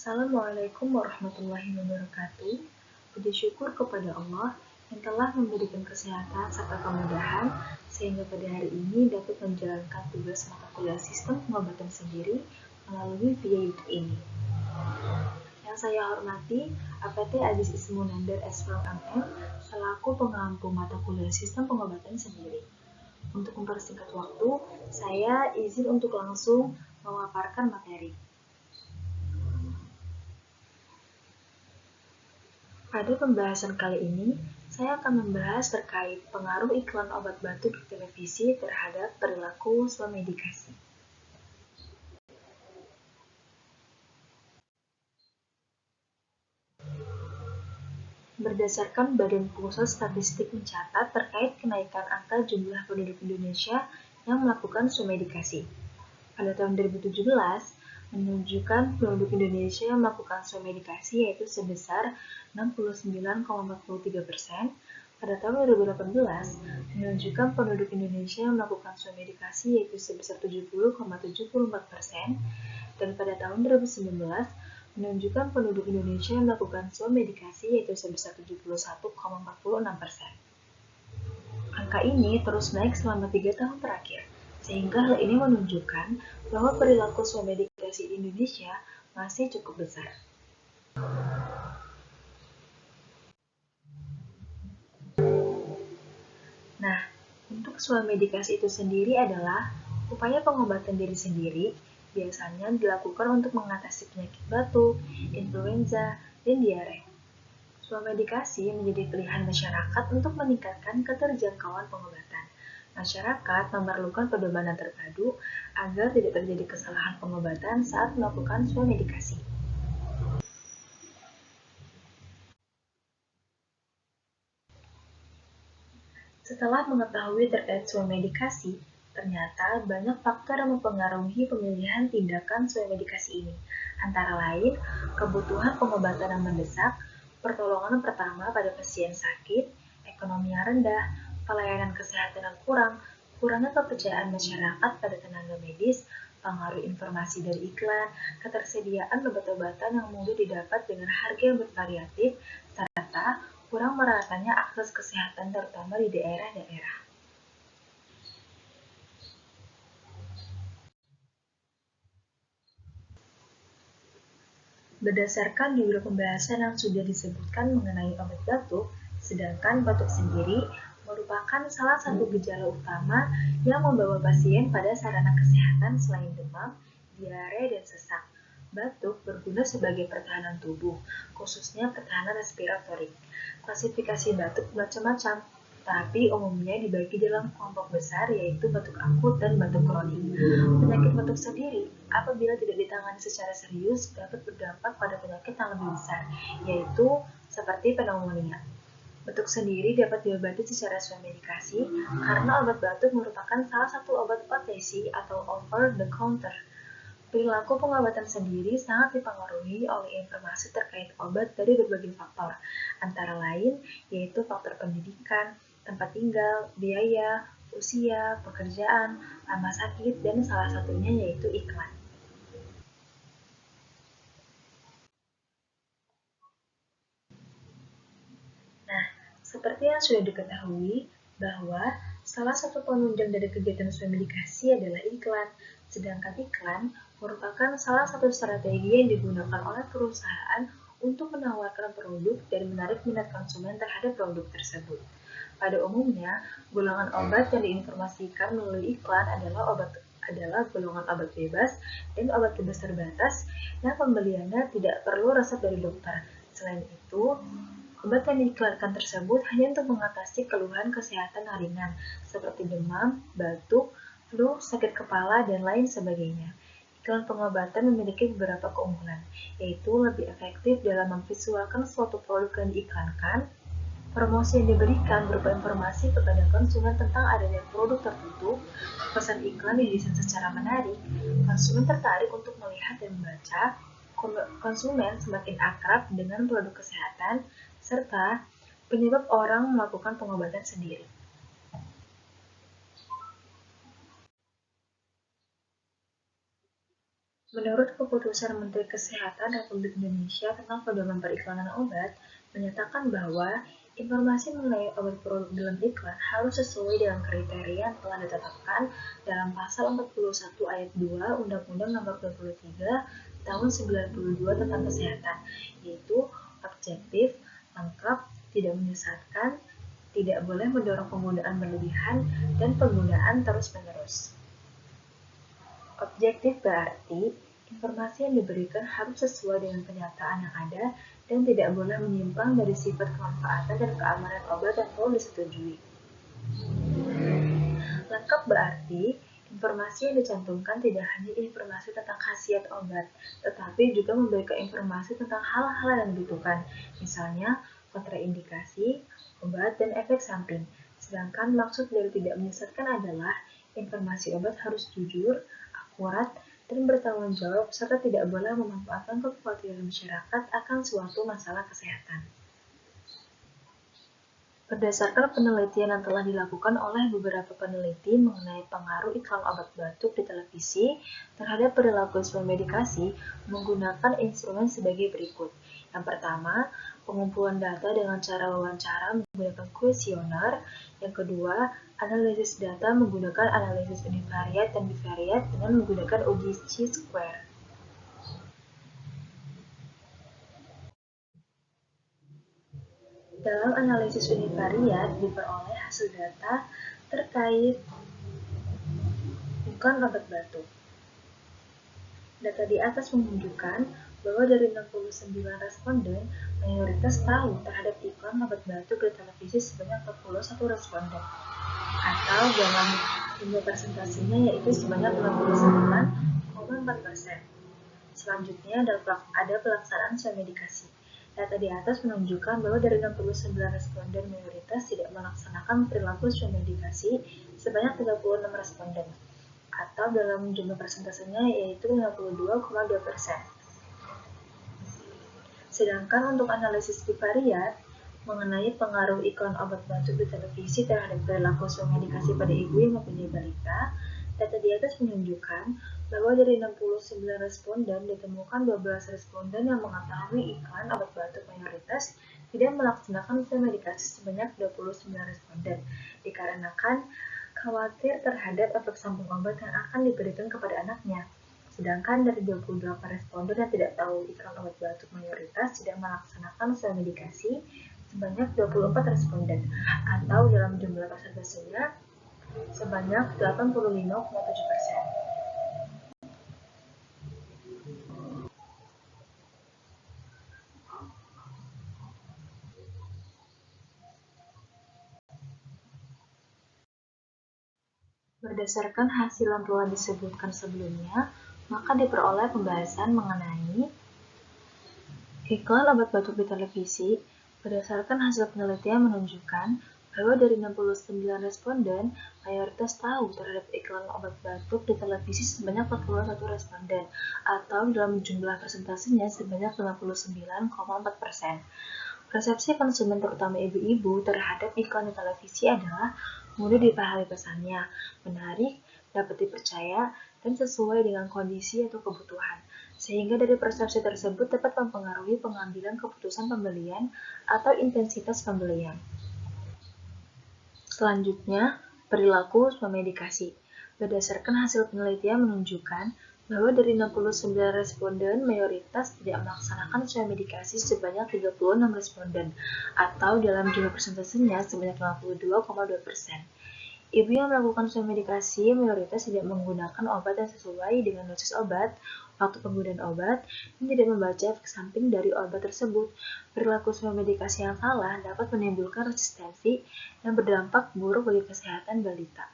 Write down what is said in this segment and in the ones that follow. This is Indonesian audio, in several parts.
Assalamualaikum warahmatullahi wabarakatuh. Puji syukur kepada Allah yang telah memberikan kesehatan serta kemudahan sehingga pada hari ini dapat menjalankan tugas mata kuliah sistem pengobatan sendiri melalui via YouTube ini. Yang saya hormati APT Adis Ismunandar S.Pharm MM selaku pengampu mata kuliah sistem pengobatan sendiri. Untuk mempersingkat waktu, saya izin untuk langsung memaparkan materi. Pada pembahasan kali ini, saya akan membahas terkait pengaruh iklan obat batuk di televisi terhadap perilaku swamedikasi. Berdasarkan Badan Pusat Statistik mencatat terkait kenaikan angka jumlah penduduk Indonesia yang melakukan swamedikasi. Pada tahun 2017, menunjukkan penduduk Indonesia yang melakukan swamedikasi yaitu sebesar 69,43%. Pada tahun 2018, menunjukkan penduduk Indonesia yang melakukan swamedikasi yaitu sebesar 70,74%. Dan pada tahun 2019, menunjukkan penduduk Indonesia yang melakukan swamedikasi yaitu sebesar 71,46%. Angka ini terus naik selama 3 tahun terakhir, sehingga hal ini menunjukkan bahwa perilaku swamedikasi di Indonesia masih cukup besar. Nah, untuk swamedikasi itu sendiri adalah upaya pengobatan diri sendiri, biasanya dilakukan untuk mengatasi penyakit batuk, influenza, dan diare. Swamedikasi menjadi pilihan masyarakat untuk meningkatkan keterjangkauan pengobatan. Masyarakat memerlukan pedoman terpadu agar tidak terjadi kesalahan pengobatan saat melakukan swamedikasi. Setelah mengetahui terkait swamedikasi, ternyata banyak faktor yang mempengaruhi pemilihan tindakan swamedikasi ini, antara lain kebutuhan pengobatan yang mendesak, pertolongan pertama pada pasien sakit, ekonomi yang rendah, pelayanan kesehatan yang kurang, kurangnya kepercayaan masyarakat pada tenaga medis, pengaruh informasi dari iklan, ketersediaan obat-obatan yang mudah didapat dengan harga yang bervariatif, serta kurang meratanya akses kesehatan terutama di daerah-daerah. Berdasarkan judul pembahasan yang sudah disebutkan mengenai obat batuk, sedangkan batuk sendiri merupakan salah satu gejala utama yang membawa pasien pada sarana kesehatan selain demam, diare, dan sesak. Batuk berguna sebagai pertahanan tubuh, khususnya pertahanan respiratorik. Klasifikasi batuk macam-macam, tapi umumnya dibagi dalam kelompok besar yaitu batuk akut dan batuk kronik. Penyakit batuk sendiri, apabila tidak ditangani secara serius, dapat berdampak pada penyakit yang lebih besar, yaitu seperti pneumonia. Batuk sendiri dapat diobati secara swamedikasi karena obat batuk merupakan salah satu obat OTC atau over the counter. Perilaku pengobatan sendiri sangat dipengaruhi oleh informasi terkait obat dari berbagai faktor, antara lain yaitu faktor pendidikan, tempat tinggal, biaya, usia, pekerjaan, lama sakit, dan salah satunya yaitu iklan. Nah, seperti yang sudah diketahui bahwa salah satu penunjang dari kegiatan swamedikasi adalah iklan, sedangkan iklan merupakan salah satu strategi yang digunakan oleh perusahaan untuk menawarkan produk dan menarik minat konsumen terhadap produk tersebut. Pada umumnya, golongan obat yang diinformasikan melalui iklan adalah golongan obat bebas dan obat bebas terbatas yang pembeliannya tidak perlu resep dari dokter. Selain itu, obat yang diiklankan tersebut hanya untuk mengatasi keluhan kesehatan yang ringan, seperti demam, batuk, flu, sakit kepala, dan lain sebagainya. Iklan pengobatan memiliki beberapa keunggulan, yaitu lebih efektif dalam memvisualkan suatu produk yang diiklankan. Promosi yang diberikan berupa informasi kepada konsumen tentang adanya produk tertentu, pesan iklan didesain secara menarik, konsumen tertarik untuk melihat dan membaca, konsumen semakin akrab dengan produk kesehatan, serta penyebab orang melakukan pengobatan sendiri. Menurut keputusan Menteri Kesehatan Republik Indonesia tentang pedoman periklanan obat, menyatakan bahwa informasi mengenai obat produk dalam iklan harus sesuai dengan kriteria yang telah ditetapkan dalam Pasal 41 Ayat 2 Undang-Undang Nomor 23 Tahun 92 tentang Kesehatan, yaitu objektif, lengkap, tidak menyesatkan, tidak boleh mendorong penggunaan berlebihan, dan penggunaan terus-menerus. Objektif berarti informasi yang diberikan harus sesuai dengan kenyataan yang ada dan tidak boleh menyimpang dari sifat kemanfaatan dan keamanan obat yang telah disetujui. Lengkap berarti informasi yang dicantumkan tidak hanya informasi tentang khasiat obat, tetapi juga memberikan informasi tentang hal-hal yang dibutuhkan, misalnya kontraindikasi, obat, dan efek samping. Sedangkan maksud dari tidak menyesatkan adalah informasi obat harus jujur, akurat, dan bertanggung jawab serta tidak boleh memanfaatkan kekhawatiran masyarakat akan suatu masalah kesehatan. Berdasarkan penelitian yang telah dilakukan oleh beberapa peneliti mengenai pengaruh iklan obat batuk di televisi terhadap perilaku swamedikasi menggunakan instrumen sebagai berikut. Yang pertama, pengumpulan data dengan cara wawancara menggunakan kuesioner. Yang kedua, analisis data menggunakan analisis univariat dan bivariat dengan menggunakan uji chi-square. Dalam analisis univariat diperoleh hasil data terkait iklan obat batuk. Data di atas menunjukkan bahwa dari 69 responden, mayoritas tahu terhadap iklan obat batuk di televisi sebanyak 41 responden, atau dalam jumlah persentasenya yaitu sebanyak 69,4%. Selanjutnya ada pelaksanaan swamedikasi. Data di atas menunjukkan bahwa dari 69 responden mayoritas tidak melaksanakan perilaku swamedikasi sebanyak 36 responden, atau dalam jumlah persentasenya yaitu 52,2%. Sedangkan untuk analisis bivariat mengenai pengaruh iklan obat batuk di televisi terhadap perilaku swamedikasi pada ibu yang mempunyai balita, data di atas menunjukkan bahwa dari 69 responden ditemukan 12 responden yang mengetahui iklan obat batuk mayoritas tidak melaksanakan swamedikasi sebanyak 29 responden, dikarenakan khawatir terhadap efek samping obat yang akan diberikan kepada anaknya. Sedangkan dari 28 responden yang tidak tahu iklan obat batuk mayoritas tidak melaksanakan swamedikasi sebanyak 24 responden, atau dalam jumlah persentasenya sebanyak 85,7%. Berdasarkan hasil yang telah disebutkan sebelumnya, maka diperoleh pembahasan mengenai iklan obat batuk di televisi. Berdasarkan hasil penelitian menunjukkan bahwa dari 69 responden, mayoritas tahu terhadap iklan obat batuk di televisi sebanyak 41 responden, atau dalam jumlah persentasenya sebanyak 59,4%. Persepsi konsumen terutama ibu-ibu terhadap iklan di televisi adalah mudah dipahami pesannya, menarik, dapat dipercaya, dan sesuai dengan kondisi atau kebutuhan. Sehingga dari persepsi tersebut dapat mempengaruhi pengambilan keputusan pembelian atau intensitas pembelian. Selanjutnya, perilaku swamedikasi. Berdasarkan hasil penelitian menunjukkan bahwa dari 69 responden, mayoritas tidak melaksanakan swamedikasi sebanyak 36 responden, atau dalam jumlah persentasenya sebanyak 52,2%. Ibu yang melakukan swamedikasi mayoritas tidak menggunakan obat yang sesuai dengan dosis obat, waktu penggunaan obat, dan tidak membaca efek samping dari obat tersebut. Perilaku swamedikasi yang salah dapat menimbulkan resistensi dan berdampak buruk bagi kesehatan balita.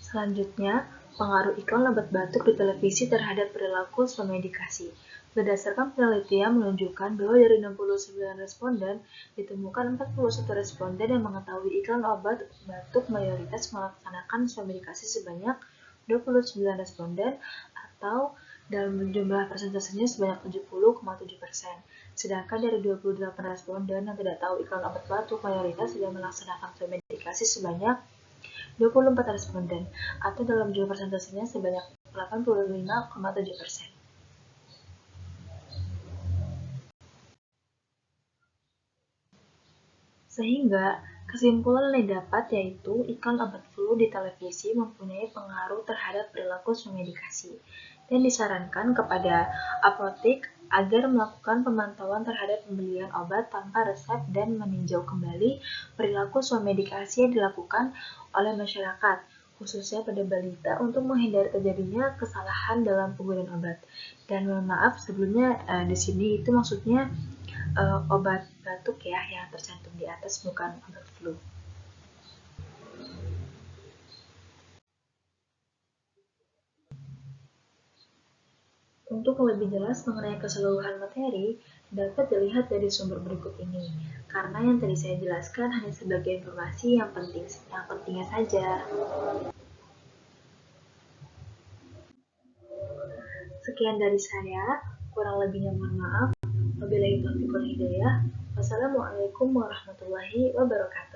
Selanjutnya, pengaruh iklan obat batuk di televisi terhadap perilaku swamedikasi. Berdasarkan penelitian menunjukkan bahwa dari 69 responden, ditemukan 41 responden yang mengetahui iklan obat batuk mayoritas melaksanakan swamedikasi sebanyak 29 responden, atau dalam jumlah persentasenya sebanyak 70,7%. Sedangkan dari 28 responden yang tidak tahu iklan obat batuk mayoritas tidak melaksanakan swamedikasi sebanyak 24 responden, atau dalam jumlah persentasenya sebanyak 85,7%. Sehingga, kesimpulan yang didapat yaitu iklan obat flu di televisi mempunyai pengaruh terhadap perilaku swamedikasi dan disarankan kepada apotek agar melakukan pemantauan terhadap pembelian obat tanpa resep dan meninjau kembali perilaku swamedikasi yang dilakukan oleh masyarakat, khususnya pada balita untuk menghindari terjadinya kesalahan dalam penggunaan obat. Dan mohon maaf sebelumnya di sini itu maksudnya obat batuk ya yang tercantum di atas, bukan obat flu. Untuk lebih jelas mengenai keseluruhan materi, dapat dilihat dari sumber berikut ini, karena yang tadi saya jelaskan hanya sebagai informasi yang pentingnya saja. Sekian dari saya, kurang lebihnya mohon maaf. Wabillahi taufiq wal hidayah. Wassalamualaikum warahmatullahi wabarakatuh.